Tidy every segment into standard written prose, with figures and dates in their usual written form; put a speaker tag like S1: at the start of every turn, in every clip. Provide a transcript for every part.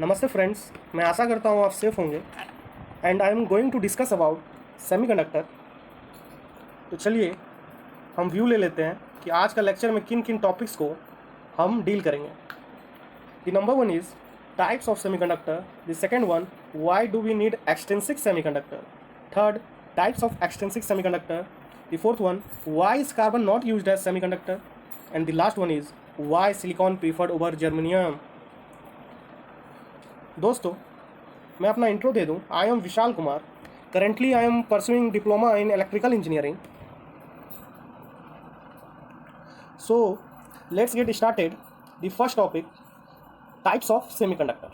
S1: नमस्ते फ्रेंड्स, मैं आशा करता हूँ आप सेफ होंगे and I am going to discuss about semiconductor. तो चलिए हम व्यू ले लेते हैं कि आज का लेक्चर में किन किन टॉपिक्स को हम डील करेंगे। The number one is types of semiconductor, the second one why do we need extrinsic semiconductor, third types of extrinsic semiconductor, the fourth one why is carbon not used as semiconductor and the last one is why silicon preferred over germanium. दोस्तों, मैं अपना intro दे दूं। I am Vishal Kumar. Currently I am pursuing diploma in electrical engineering. So let's get started. The first topic, types of semiconductor.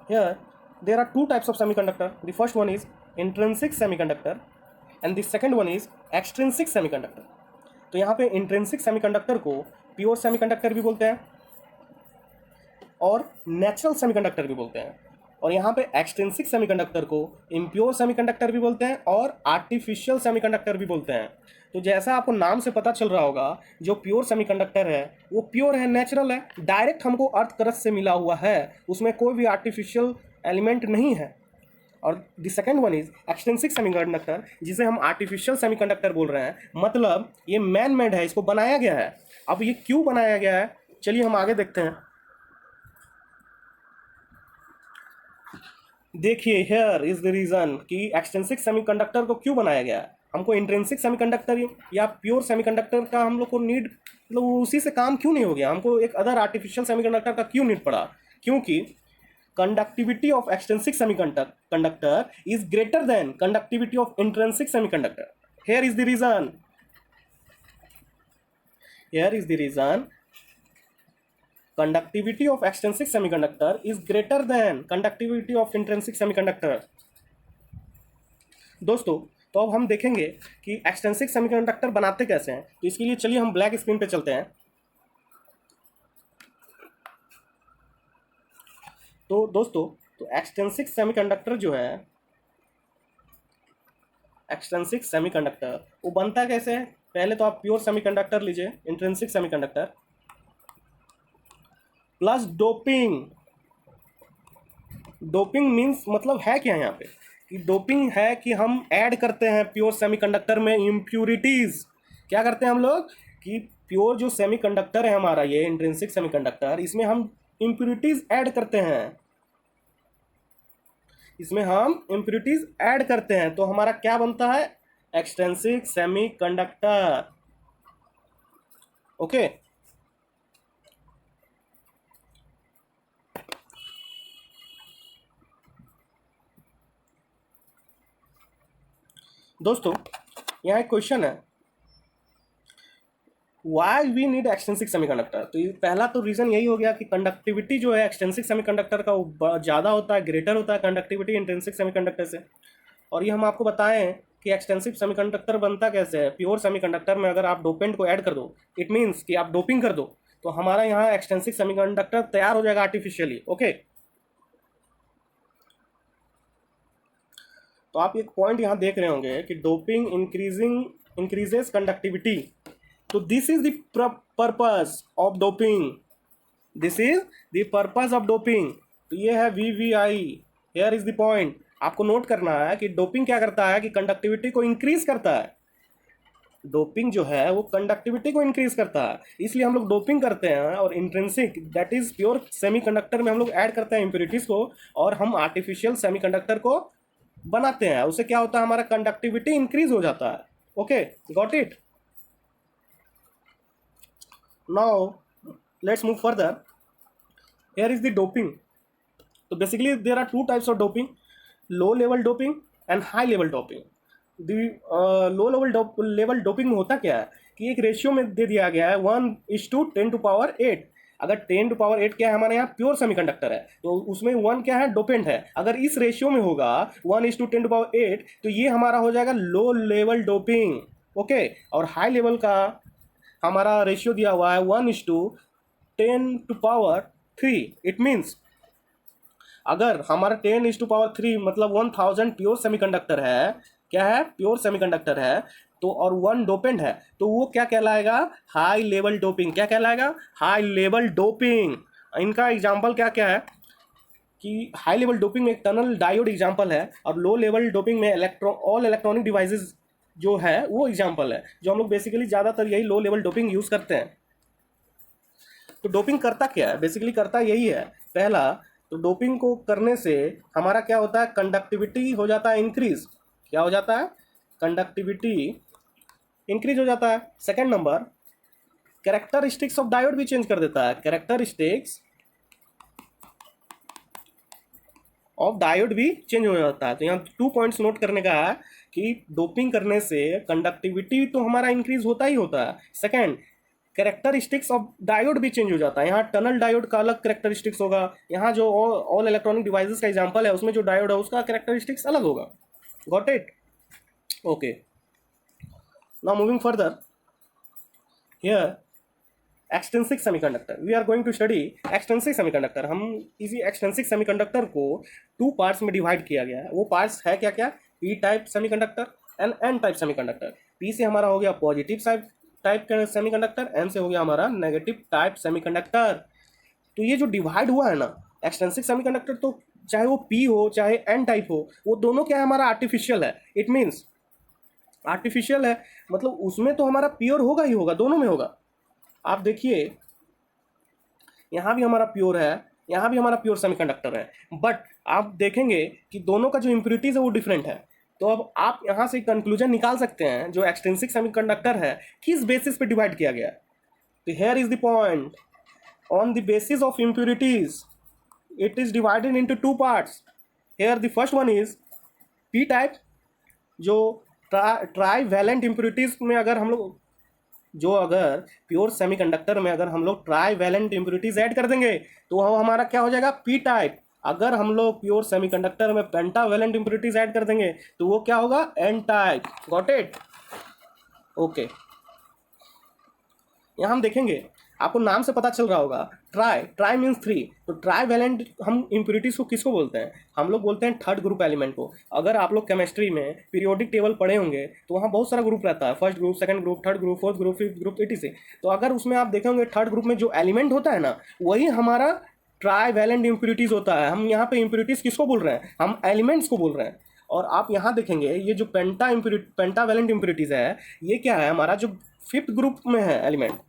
S1: Here there are two types of semiconductor. The first one is intrinsic semiconductor and the second one is extrinsic semiconductor. तो यहाँ पे intrinsic semiconductor को pure semiconductor भी बोलते हैं और natural semiconductor भी बोलते हैं, और यहाँ पे एक्सट्रिंसिक सेमीकंडक्टर को इम्प्योर सेमीकंडक्टर भी बोलते हैं और आर्टिफिशियल सेमीकंडक्टर भी बोलते हैं। तो जैसा आपको नाम से पता चल रहा होगा, जो प्योर सेमीकंडक्टर है वो प्योर है, नेचुरल है, डायरेक्ट हमको अर्थ क्रस्ट से मिला हुआ है, उसमें कोई भी आर्टिफिशियल एलिमेंट नहीं है। और the second one is extrinsic semiconductor, जिसे हम आर्टिफिशियल सेमीकंडक्टर बोल रहे हैं, मतलब ये मैन मेड है, इसको बनाया गया है। अब ये क्यों बनाया गया है, चलिए हम आगे देखते हैं। देखिए, हेयर इज द रीजन कि एक्सट्रिंसिक सेमीकंडक्टर को क्यों बनाया गया है। हमको इंट्रिंसिक सेमीकंडक्टर या प्योर सेमीकंडक्टर का हम लोग को नीड, मतलब उसी से काम क्यों नहीं हो गया, हमको एक अदर आर्टिफिशियल सेमीकंडक्टर का क्यों नीड पड़ा? क्योंकि conductivity of extrinsic semiconductor is greater than conductivity of intrinsic semiconductor. Here is the reason, here is the reason conductivity of extrinsic semiconductor is greater than conductivity of intrinsic semiconductor। दोस्तों, तो अब हम देखेंगे कि extrinsic semiconductor बनाते कैसे हैं। तो इसके लिए चलिए हम ब्लैक स्क्रीन पे चलते हैं। तो दोस्तों, तो एक्सट्रिंसिक सेमीकंडक्टर जो है, एक्सट्रिंसिक सेमीकंडक्टर वो बनता कैसे है? पहले तो आप प्योर सेमीकंडक्टर लीजिए, intrinsic semiconductor plus doping. Doping means मतलब है क्या यहाँ पे कि डोपिंग है कि हम ऐड करते हैं प्योर सेमीकंडक्टर में इम्प्यूरिटीज। क्या करते हैं हम लोग कि प्योर जो सेमीकंडक्टर है हमारा, ये इंट्रिंसिक सेमीकंडक्टर, इसमें हम इम्प्यूरिटीज ऐड करते हैं, इसमें हम इम्प्यूरिटीज ऐड करते हैं, तो हमारा क्या बनता है? Extrinsic semiconductor. ओके, दोस्तों यहाँ एक क्वेश्चन है, why we need extrinsic semiconductor. तो ये पहला तो रीज़न यही हो गया कि कंडक्टिविटी जो है एक्सट्रिंसिक सेमीकंडक्टर का वो ज़्यादा होता है, ग्रेटर होता है कंडक्टिविटी इंट्रिंसिक सेमीकंडक्टर से। और ये हम आपको बताएं कि एक्सट्रिंसिक सेमीकंडक्टर बनता कैसे है। प्योर सेमीकंडक्टर में अगर आप डोपेंट को ऐड कर दो, इट मीन्स कि आप डोपिंग कर दो, तो हमारा यहाँ एक्सट्रिंसिक सेमीकंडक्टर तैयार हो जाएगा आर्टिफिशियली। ओके, तो आप एक पॉइंट यहाँ देख रहे होंगे कि डोपिंग इंक्रीजेस कंडक्टिविटी। तो this is the purpose of doping, this is the purpose of doping. तो ये है VVI। Hair is the point, आपको नोट करना है कि डोपिंग क्या करता है कि कंडक्टिविटी को इंक्रीज करता है। डोपिंग जो है वो कंडक्टिविटी को इंक्रीज करता है, इसलिए हम लोग डोपिंग करते हैं। और intrinsic that is pure semiconductor में हम लोग ऐड करते हैं इम्प्यूरिटीज को, और हम आर्टिफिशियल सेमीकंडक्टर को बनाते हैं। उससे क्या होता है, हमारा कंडक्टिविटी इंक्रीज हो जाता है। Okay, got it? Now let's move further. Here is the doping. तो basically there are two types of doping, low level doping and high level doping. The low level doping में होता क्या है कि एक रेशियो में दे दिया गया है 1:10⁸। अगर 10⁸ क्या है, हमारे यहाँ प्योर सेमीकंडक्टर है, तो उसमें 1 क्या है, डोपेंट है। अगर इस रेशियो में होगा 1:10⁸, तो ये हमारा हो जाएगा लो लेवल डोपिंग। ओके, और हाई लेवल का हमारा रेशियो दिया हुआ है 1:10⁻3। इट मीन्स अगर हमारा 10⁻3 मतलब 1000 प्योर सेमीकंडक्टर है, क्या है, प्योर सेमीकंडक्टर है, तो और 1 डोपेंट है, तो वो क्या कहलाएगा, हाई लेवल डोपिंग। क्या कहलाएगा, हाई लेवल डोपिंग। इनका एग्जाम्पल क्या क्या है कि हाई लेवल डोपिंग में एक टनल डायोड एग्जाम्पल है, और लो लेवल डोपिंग में ऑल इलेक्ट्रॉनिक डिवाइसेस जो है वो एग्जाम्पल है, जो हम लोग बेसिकली ज़्यादातर यही लो लेवल डोपिंग यूज़ करते हैं। तो डोपिंग करता क्या है, बेसिकली करता यही है। पहला, तो डोपिंग को करने से हमारा क्या होता है, कंडक्टिविटी हो जाता है इंक्रीज। क्या हो जाता है, कंडक्टिविटी इंक्रीज हो जाता है। Second number, characteristics of diode भी चेंज कर देता है। कैरेक्टरिस्टिक्स ऑफ डायोड भी चेंज हो जाता है। तो यहाँ 2 पॉइंट्स नोट करने का है कि डोपिंग करने से कंडक्टिविटी तो हमारा इंक्रीज होता ही होता है। सेकेंड, कैरेक्टरिस्टिक्स ऑफ डायोड भी चेंज हो जाता है। यहाँ टनल डायोड का अलग कैरेक्टरिस्टिक्स होगा, यहाँ जो ऑल इलेक्ट्रॉनिक डिवाइसेस का एग्जांपल है उसमें जो डायोड है उसका कैरेक्टरिस्टिक्स अलग होगा। Got it? Okay, now moving further here, extrinsic semiconductor. We are going to study extrinsic semiconductor. हम इसी एक्सट्रिंसिक सेमीकंडक्टर को 2 पार्ट्स में डिवाइड किया गया है। वो पार्ट्स है क्या क्या, P type semiconductor and N type semiconductor. P से हमारा हो गया पॉजिटिव टाइप का सेमीकंडक्टर, एन से हो गया हमारा नेगेटिव टाइप सेमीकंडक्टर। तो ये जो डिवाइड हुआ है ना एक्सट्रिंसिक सेमीकंडक्टर, तो चाहे वो पी हो चाहे एन टाइप हो, वो दोनों क्या है, हमारा आर्टिफिशियल है। इट मीन्स आर्टिफिशियल है, मतलब उसमें तो हमारा प्योर होगा ही होगा, दोनों में होगा। आप देखिए यहाँ भी हमारा प्योर है, यहाँ भी हमारा प्योर सेमीकंडक्टर है, बट आप देखेंगे कि दोनों का जो इम्प्योरिटीज है वो डिफरेंट है। तो अब आप यहाँ से कंक्लूजन निकाल सकते हैं जो एक्सट्रिंसिक सेमीकंडक्टर है किस बेसिस पे डिवाइड किया गया है। तो here is the point, on the basis of impurities it is divided into 2 parts. Here the first one is P type, जो ट्राई वैलेंट इम्प्योरिटीज में अगर हम लोग अगर प्योर सेमीकंडक्टर में अगर हम लोग ट्राई वैलेंट इम्प्योरिटीज ऐड कर देंगे तो वो हमारा क्या हो जाएगा, पी टाइप। अगर हम लोग प्योर सेमीकंडक्टर में पेंटा वैलेंट इम्प्योरिटीज ऐड कर देंगे तो वो क्या होगा, N type. Got it? Okay, यहाँ हम देखेंगे, आपको नाम से पता चल रहा होगा, ट्राई मीन्स 3। तो ट्राई वैलेंट हम इम्प्योरिटीज को किसको बोलते हैं, हम लोग बोलते हैं थर्ड ग्रुप एलिमेंट को। अगर आप लोग केमिस्ट्री में पीरियोडिक टेबल पढ़े होंगे तो वहाँ बहुत सारा ग्रुप रहता है, first group, second group, third group, fourth group, fifth group, etc। तो अगर उसमें आप देखेंगे थर्ड ग्रुप में जो एलिमेंट होता है ना, वही हमारा ट्राई वैलेंट इम्प्योरिटीज होता है। हम यहाँ पे इम्प्योरिटीज किसको बोल रहे हैं, हम एलिमेंट्स को बोल रहे हैं। और आप यहाँ देखेंगे ये जो पेंटा वैलेंट इम्प्योरिटीज है, ये क्या है, हमारा जो फिफ्थ ग्रुप में है एलिमेंट,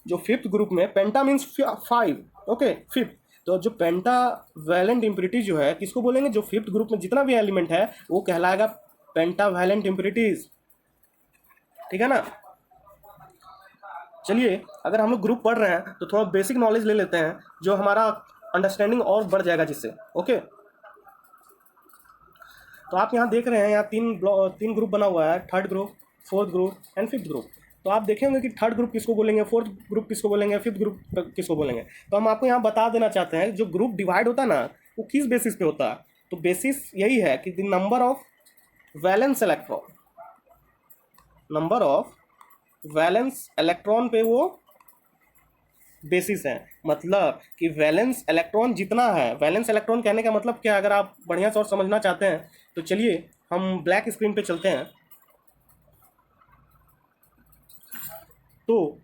S1: जो फिफ्थ ग्रुप में, पेंटा मीन्स 5, ओके, फिफ्थ। तो जो पेंटा वैलेंट इम्प्योरिटीज जो है किसको बोलेंगे, जो फिफ्थ ग्रुप में जितना भी एलिमेंट है वो कहलाएगा पेंटा वैलेंट इम्प्योरिटीज। ठीक है ना? चलिए, अगर हम लोग ग्रुप पढ़ रहे हैं तो थोड़ा बेसिक नॉलेज ले लेते हैं, जो हमारा अंडरस्टैंडिंग और बढ़ जाएगा जिससे। ओके, तो आप यहाँ देख रहे हैं, यहाँ तीन ग्रुप बना हुआ है, third group, fourth group and fifth group. तो आप देखेंगे कि थर्ड ग्रुप किसको बोलेंगे, फोर्थ ग्रुप किसको बोलेंगे, फिफ्थ ग्रुप किसको बोलेंगे। तो हम आपको यहाँ बता देना चाहते हैं जो ग्रुप डिवाइड होता है ना वो किस बेसिस पे होता है। तो बेसिस यही है कि the number of valence electron, number of valence electron पे वो बेसिस है। मतलब कि वैलेंस इलेक्ट्रॉन जितना है, वैलेंस इलेक्ट्रॉन कहने का मतलब क्या, अगर आप बढ़िया से और समझना चाहते हैं तो चलिए हम ब्लैक स्क्रीन पे चलते हैं। तो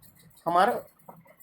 S1: हमारा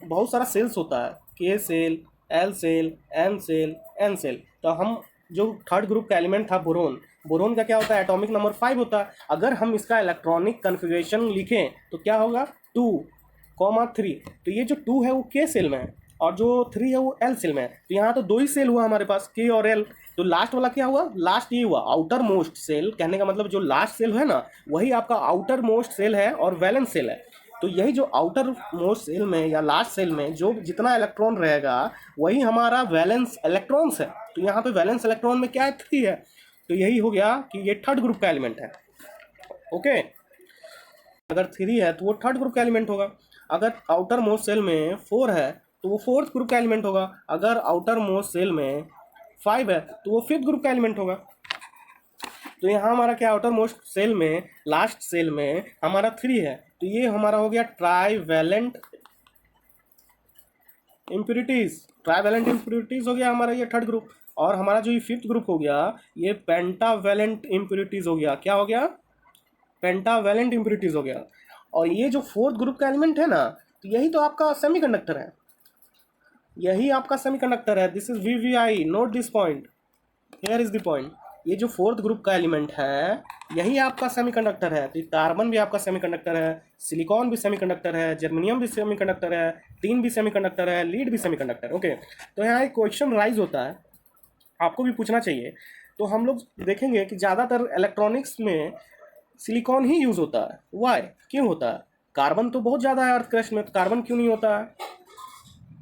S1: बहुत सारा सेल्स होता है, K shell, L shell, N shell, N shell. तो हम जो थर्ड ग्रुप का एलिमेंट था बोरोन, बोरोन का क्या होता है, एटॉमिक नंबर 5 होता है। अगर हम इसका इलेक्ट्रॉनिक कन्फिग्रेशन लिखें तो क्या होगा, 2,3। तो ये जो 2 है वो के सेल में है और जो 3 है वो एल सेल में है। तो यहाँ तो 2 ही सेल हुआ हमारे पास, के और एल। तो लास्ट वाला क्या हुआ, लास्ट ये हुआ आउटर मोस्ट सेल। कहने का मतलब जो लास्ट सेल है ना वही आपका आउटर मोस्ट सेल है और वैलेंस सेल है। तो यही जो आउटर मोस्ट सेल में या लास्ट सेल में जो जितना इलेक्ट्रॉन रहेगा वही हमारा वैलेंस इलेक्ट्रॉन्स है। तो यहाँ पे वैलेंस इलेक्ट्रॉन में क्या है, 3 है। तो यही हो गया कि ये थर्ड ग्रुप का एलिमेंट है। ओके, अगर 3 है तो वो थर्ड ग्रुप का एलिमेंट होगा। अगर आउटर मोस्ट सेल में 4 है तो वो फोर्थ ग्रुप का एलिमेंट होगा। अगर आउटर मोस्ट सेल में 5 है तो वो फिफ्थ ग्रुप का एलिमेंट होगा। तो यहाँ हमारा क्या, आउटर मोस्ट सेल में, लास्ट सेल में हमारा 3 है। तो ये हमारा हो गया trivalent impurities. Trivalent impurities हो गया हमारा ये थर्ड ग्रुप। और हमारा जो ये फिफ्थ ग्रुप हो गया ये पेंटा वैलेंट इम्प्योरिटीज हो गया। क्या हो गया, पेंटा वैलेंट इम्प्योरिटीज हो गया। और ये जो फोर्थ ग्रुप का एलिमेंट है ना, तो यही तो आपका सेमीकंडक्टर है। यही आपका सेमीकंडक्टर है, this is VVI, note this point, here is the point. ये जो फोर्थ ग्रुप का एलिमेंट है यही आपका सेमीकंडक्टर है। तो कार्बन भी आपका सेमीकंडक्टर है, सिलिकॉन भी सेमीकंडक्टर है, जर्मेनियम भी सेमीकंडक्टर है, टीन भी सेमीकंडक्टर है, लीड भी सेमीकंडक्टर। ओके, तो यहाँ एक क्वेश्चन राइज होता है, आपको भी पूछना चाहिए। तो हम लोग देखेंगे कि ज़्यादातर इलेक्ट्रॉनिक्स में सिलिकॉन ही यूज़ होता है। वाई, क्यों होता है? कार्बन तो बहुत ज़्यादा है अर्थ क्रस्ट में, तो कार्बन क्यों नहीं होता है?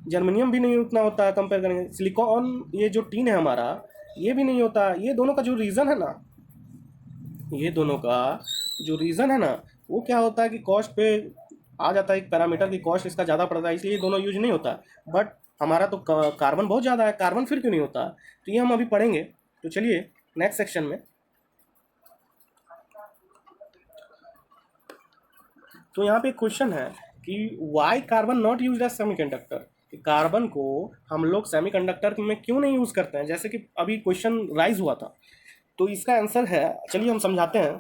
S1: जर्मेनियम भी नहीं उतना होता है कंपेयर करेंगे। सिलिकॉन, ये जो टीन है हमारा, ये भी नहीं होता। ये दोनों का जो रीज़न है ना, ये दोनों का जो रीज़न है ना, वो क्या होता है कि कॉस्ट पे आ जाता है, एक पैरामीटर की कॉस्ट इसका ज़्यादा पड़ता है, इसलिए ये दोनों यूज नहीं होता। बट हमारा तो कार्बन बहुत ज़्यादा है, कार्बन फिर क्यों नहीं होता? तो ये हम अभी पढ़ेंगे। तो चलिए नेक्स्ट सेक्शन में। तो यहाँ पे एक क्वेश्चन है कि why carbon not use as semiconductor, carbon को हम लोग सेमीकंडक्टर में क्यों नहीं यूज़ करते हैं, जैसे कि अभी क्वेश्चन राइज हुआ था। तो इसका आंसर है, चलिए हम समझाते हैं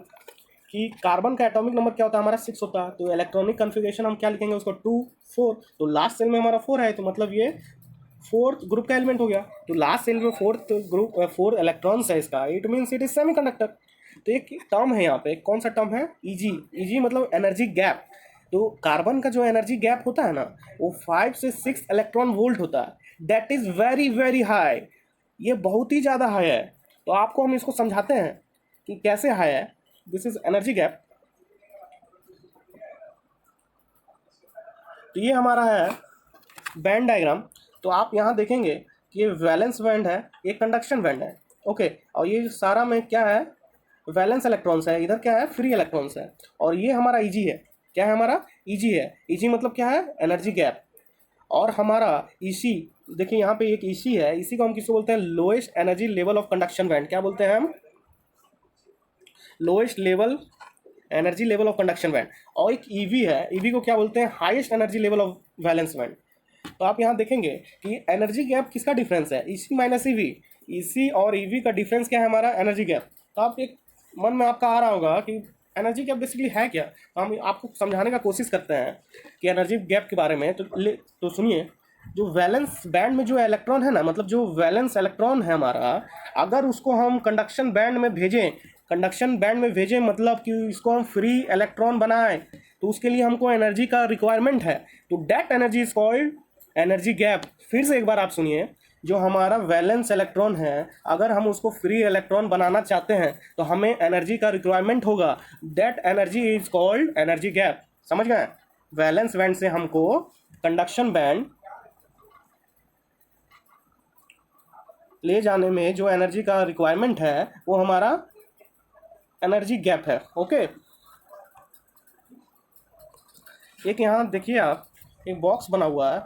S1: कि कार्बन का एटॉमिक नंबर क्या होता है, हमारा 6 होता है। तो इलेक्ट्रॉनिक कन्फिगरेशन हम क्या लिखेंगे उसको, 2 4। तो लास्ट सेल में हमारा 4 है, तो मतलब ये फोर्थ ग्रुप का एलिमेंट हो गया। तो लास्ट सेल में फोर्थ ग्रुप 4 इलेक्ट्रॉन्स है इसका, it means it is semiconductor. तो एक टर्म है यहाँ पे, कौन सा टर्म है? ईजी। ईजी मतलब एनर्जी गैप। तो कार्बन का जो एनर्जी गैप होता है ना, वो 5 से 6 इलेक्ट्रॉन वोल्ट होता है। That is very very high, ये बहुत ही ज़्यादा हाई है। तो आपको हम इसको समझाते हैं कि कैसे हाई है। This is energy gap. तो ये हमारा है बैंड डायग्राम। तो आप यहाँ देखेंगे कि ये वैलेंस बैंड है, ये कंडक्शन बैंड है। ओके, और ये सारा में क्या है, वैलेंस इलेक्ट्रॉन्स है, इधर क्या है, फ्री इलेक्ट्रॉन्स है। और ये हमारा ईजी है। क्या है हमारा? ईजी है। ईजी मतलब क्या है? Energy gap. और हमारा ईसी, देखिए यहाँ पे एक ईसी है, इसी को हम किसको बोलते हैं? Lowest energy level of conduction band. क्या बोलते हैं हम? Lowest level energy level of conduction band. और एक ईवी है, ईवी को क्या बोलते हैं? Highest energy level of valence band. तो आप यहाँ देखेंगे कि एनर्जी गैप किसका डिफरेंस है? EC minus EV. ईसी और ईवी का डिफरेंस क्या है? हमारा एनर्जी गैप। तो आप एक मन में आपका आ रहा होगा कि एनर्जी गैप बेसिकली है क्या। तो हम आपको समझाने का कोशिश करते हैं कि एनर्जी गैप के बारे में। तो सुनिए, जो वैलेंस बैंड में जो इलेक्ट्रॉन है ना, मतलब जो वैलेंस इलेक्ट्रॉन है हमारा, अगर उसको हम कंडक्शन बैंड में भेजें, कंडक्शन बैंड में भेजें मतलब कि इसको हम फ्री इलेक्ट्रॉन बनाएं, तो उसके लिए हमको एनर्जी का रिक्वायरमेंट है। तो that energy is called energy gap. फिर से एक बार आप सुनिए, जो हमारा वैलेंस इलेक्ट्रॉन है, अगर हम उसको फ्री इलेक्ट्रॉन बनाना चाहते हैं तो हमें एनर्जी का रिक्वायरमेंट होगा। That energy is called energy gap. समझ गए? वैलेंस बैंड से हमको कंडक्शन बैंड ले जाने में जो एनर्जी का रिक्वायरमेंट है वो हमारा एनर्जी गैप है। ओके, एक यहाँ देखिए आप, एक बॉक्स बना हुआ है,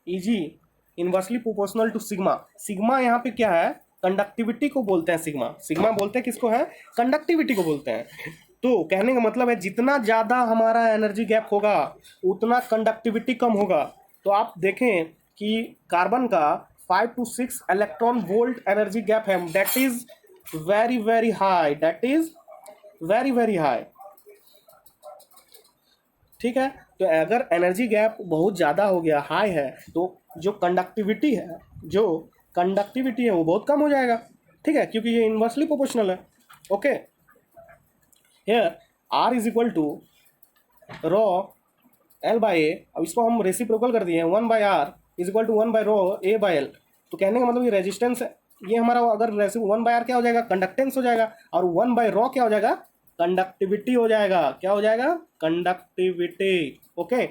S1: E G inversely proportional to sigma. Sigma यहाँ पे क्या है? कंडक्टिविटी को बोलते हैं। सिग्मा, सिग्मा बोलते हैं किसको है? कंडक्टिविटी को बोलते हैं। तो कहने का मतलब है जितना ज़्यादा हमारा एनर्जी गैप होगा उतना कंडक्टिविटी कम होगा। तो आप देखें कि कार्बन का 5 to 6 electron volt energy gap है। That is very very high, that is very very high. ठीक है, तो अगर एनर्जी गैप बहुत ज़्यादा हो गया, हाई है, तो जो कंडक्टिविटी है, जो कंडक्टिविटी है वो बहुत कम हो जाएगा। ठीक है, क्योंकि ये इन्वर्सली प्रोपोर्शनल है। Okay, here R is equal to rho L by A. अब इसको हम रेसिप्रोकल कर दिए, 1/r इज इक्वल टू 1/रो ए बाई एल। तो कहने का मतलब ये रेजिस्टेंस है, ये हमारा अगर 1/r क्या हो जाएगा? कंडक्टेंस हो जाएगा। और 1/रो क्या हो जाएगा? कंडक्टिविटी हो जाएगा। क्या हो जाएगा? कंडक्टिविटी। ओके,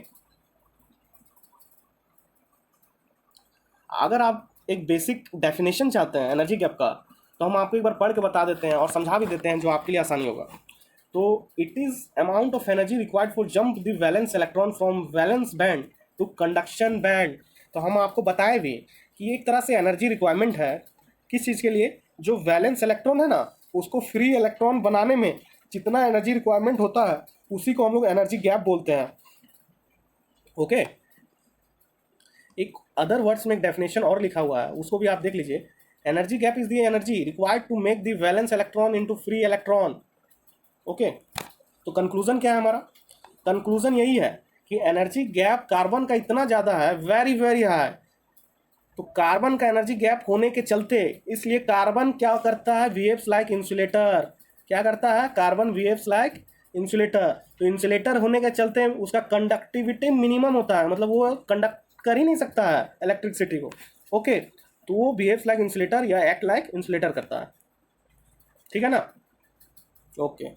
S1: अगर आप एक बेसिक डेफिनेशन चाहते हैं एनर्जी गैप का, तो हम आपको एक बार पढ़ के बता देते हैं और समझा भी देते हैं, जो आपके लिए आसानी होगा। तो it is amount of energy required for jump the valence electron from valence band to conduction band. तो हम आपको बताए भी कि एक तरह से एनर्जी रिक्वायरमेंट है किस चीज़ के लिए? जो वैलेंस इलेक्ट्रॉन है ना, उसको फ्री इलेक्ट्रॉन बनाने में जितना एनर्जी रिक्वायरमेंट होता है उसी को हम लोग एनर्जी गैप बोलते हैं। ओके, एक अदर वर्ड्स में एक डेफिनेशन और लिखा हुआ है, उसको भी आप देख लीजिए। Energy gap is the energy required to make the valence electron into free electron. Okay, तो कंक्लूजन क्या है हमारा? कंक्लूजन यही है कि एनर्जी गैप कार्बन का इतना ज़्यादा है, वेरी वेरी हाई, तो कार्बन का एनर्जी गैप होने के चलते इसलिए कार्बन क्या करता है, बिहेव्स लाइक इंसुलेटर। क्या करता है, कार्बन बिहेव्स लाइक इंसुलेटर। तो इंसुलेटर होने के चलते उसका कंडक्टिविटी मिनिमम होता है, मतलब वो कंडक्ट कर ही नहीं सकता है इलेक्ट्रिसिटी को। ओके, तो वो बिहेव्स लाइक इंसुलेटर या एक्ट लाइक इंसुलेटर करता है, ठीक है ना। ओके,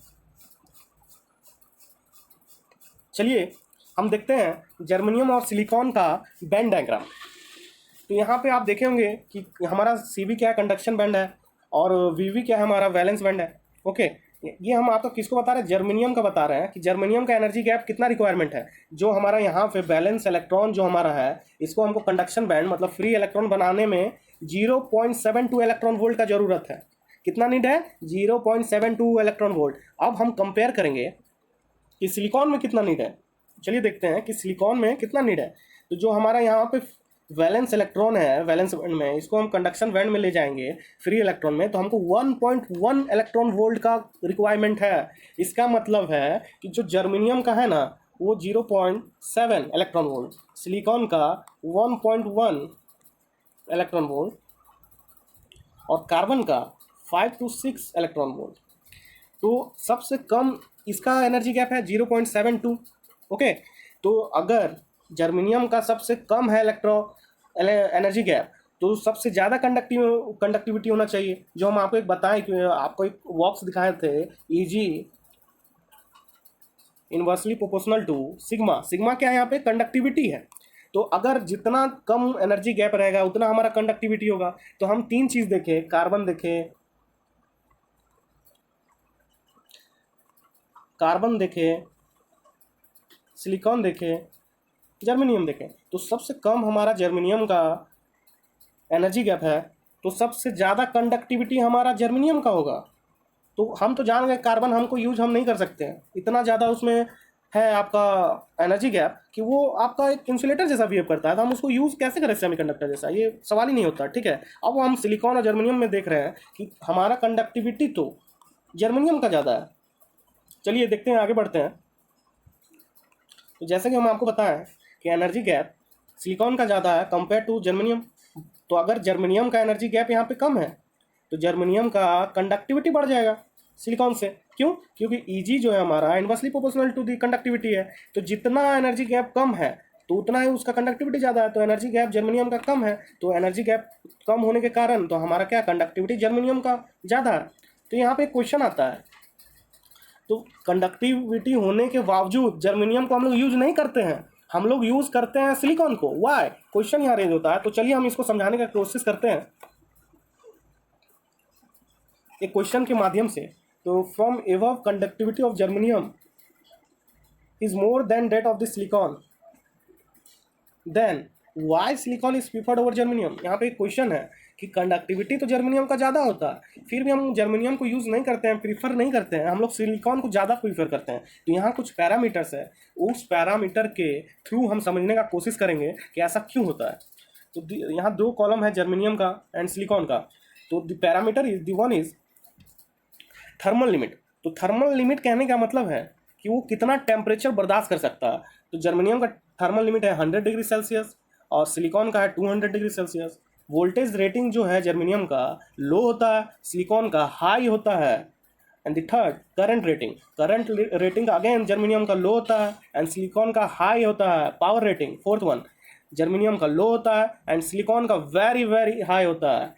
S1: चलिए हम देखते हैं जर्मेनियम और सिलिकॉन का बैंड डायग्राम। तो यहाँ पे आप देखे होंगे कि हमारा CV क्या है, कंडक्शन बैंड है, और VV क्या है, हमारा वैलेंस बैंड है। ओके, ये हम आपको किसको बता रहे हैं, जर्मेनियम का बता रहे हैं कि जर्मेनियम का एनर्जी गैप कितना रिक्वायरमेंट है। जो हमारा यहाँ पे बैलेंस इलेक्ट्रॉन जो हमारा है, इसको हमको कंडक्शन बैंड मतलब फ्री इलेक्ट्रॉन बनाने में 0.72 इलेक्ट्रॉन वोल्ट का जरूरत है। कितना नीड है, 0.72 इलेक्ट्रॉन वोल्ट। अब हम कंपेयर करेंगे कि सिलिकॉन में कितना नीड है। चलिए देखते हैं कि सिलिकॉन में कितना नीड है। तो जो हमारा यहाँ पे वैलेंस इलेक्ट्रॉन है, वैलेंस बैंड में, इसको हम कंडक्शन बैंड में ले जाएंगे फ्री इलेक्ट्रॉन में, तो हमको 1.1 इलेक्ट्रॉन वोल्ट का रिक्वायरमेंट है। इसका मतलब है कि जो जर्मेनियम का है ना वो 0.7 इलेक्ट्रॉन वोल्ट, सिलिकॉन का 1.1 इलेक्ट्रॉन वोल्ट, और कार्बन का 5 to 6 इलेक्ट्रॉन वोल्ट। तो सबसे कम इसका एनर्जी गैप है 0.72। ओके, तो अगर जर्मेनियम का सबसे कम है एनर्जी गैप, तो सबसे ज़्यादा कंडक्टिविटी होना चाहिए। जो हम आपको एक बताएं कि आपको एक बॉक्स दिखाए थे, EG inversely proportional to sigma. Sigma क्या है, यहाँ पे कंडक्टिविटी है। तो अगर जितना कम एनर्जी गैप रहेगा उतना हमारा कंडक्टिविटी होगा। तो हम 3 चीज़ देखें, कार्बन देखें, सिलिकॉन देखें, जर्मेनियम देखें। तो सबसे कम हमारा जर्मेनियम का एनर्जी गैप है, तो सबसे ज़्यादा कंडक्टिविटी हमारा जर्मेनियम का होगा। तो हम तो जान गए कार्बन हमको यूज हम नहीं कर सकते हैं, इतना ज़्यादा उसमें है आपका एनर्जी गैप कि वो आपका एक इंसुलेटर जैसा बिहेव करता है। तो हम उसको यूज़ कैसे करें सेमीकंडक्टर जैसा, ये सवाल ही नहीं होता, ठीक है। अब हम सिलिकॉन और जर्मेनियम में देख रहे हैं कि हमारा कंडक्टिविटी तो जर्मेनियम का ज़्यादा है। चलिए देखते हैं, आगे बढ़ते हैं। तो जैसे कि हम आपको बताएं कि एनर्जी गैप सिलिकॉन का ज़्यादा है कंपेयर टू जर्मेनियम। तो अगर जर्मेनियम का एनर्जी गैप यहाँ पे कम है तो जर्मेनियम का कंडक्टिविटी बढ़ जाएगा सिलिकॉन से। क्यों, क्योंकि EG जो है हमारा inversely proportional to the conductivity है। तो जितना एनर्जी गैप कम है तो उतना ही उसका कंडक्टिविटी ज़्यादा है। तो एनर्जी गैप जर्मेनियम का कम है, तो एनर्जी गैप कम होने के कारण तो हमारा क्या, कंडक्टिविटी जर्मेनियम का ज़्यादा है। तो यहाँ पे क्वेश्चन आता है, तो कंडक्टिविटी होने के बावजूद जर्मेनियम को हम लोग यूज नहीं करते हैं, हम लोग यूज करते हैं सिलिकॉन को। वाई, क्वेश्चन यहाँ रेज होता है। तो चलिए हम इसको समझाने का कोशिश करते हैं एक क्वेश्चन के माध्यम से। तो from above conductivity of germanium is more than that of the silicon, then why silicon is preferred over germanium. यहाँ पे एक क्वेश्चन है कि कंडक्टिविटी तो जर्मेनियम का ज़्यादा होता है, फिर भी हम जर्मेनियम को यूज़ नहीं करते हैं, प्रीफर नहीं करते हैं, हम लोग सिलिकॉन को ज़्यादा प्रीफर करते हैं। तो यहाँ कुछ पैरामीटर्स है, उस पैरामीटर के थ्रू हम समझने का कोशिश करेंगे कि ऐसा क्यों होता है। तो यहाँ 2 कॉलम है जर्मेनियम का एंड सिलिकॉन का। तो the parameter is the one is thermal limit. तो थर्मल लिमिट कहने का मतलब है कि वो कितना टेम्परेचर बर्दाश्त कर सकता है। तो जर्मेनियम का थर्मल लिमिट है 100 डिग्री सेल्सियस और सिलिकॉन का है 200 डिग्री सेल्सियस। वोल्टेज रेटिंग जो है जर्मेनियम का लो होता है, सिलिकॉन का हाई होता है। And the third, current rating again germanium का लो होता है एंड सिलिकॉन का हाई होता है। Power rating, fourth one, germanium का लो होता है एंड सिलिकॉन का वेरी वेरी हाई होता है।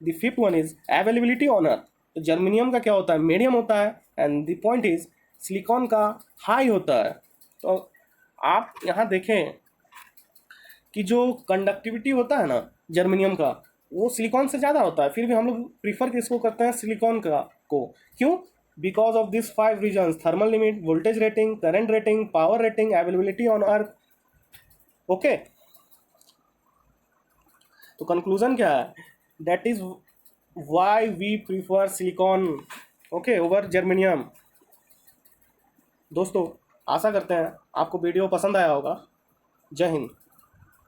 S1: The fifth one is availability on अर्थ। तो जर्मेनियम का क्या होता है, मीडियम होता है and the point is silicon का हाई होता है। तो आप यहाँ देखें कि जो कंडक्टिविटी होता है ना जर्मेनियम का, वो सिलिकॉन से ज़्यादा होता है, फिर भी हम लोग प्रीफर किसको करते हैं, सिलिकॉन को। क्यों, because of this 5 reasons, thermal limit, voltage rating, current rating, power rating, availability on earth. Okay, तो कंक्लूजन क्या है, that is why we prefer silicon okay over germanium. दोस्तों आशा करते हैं आपको वीडियो पसंद आया होगा। जय हिंद।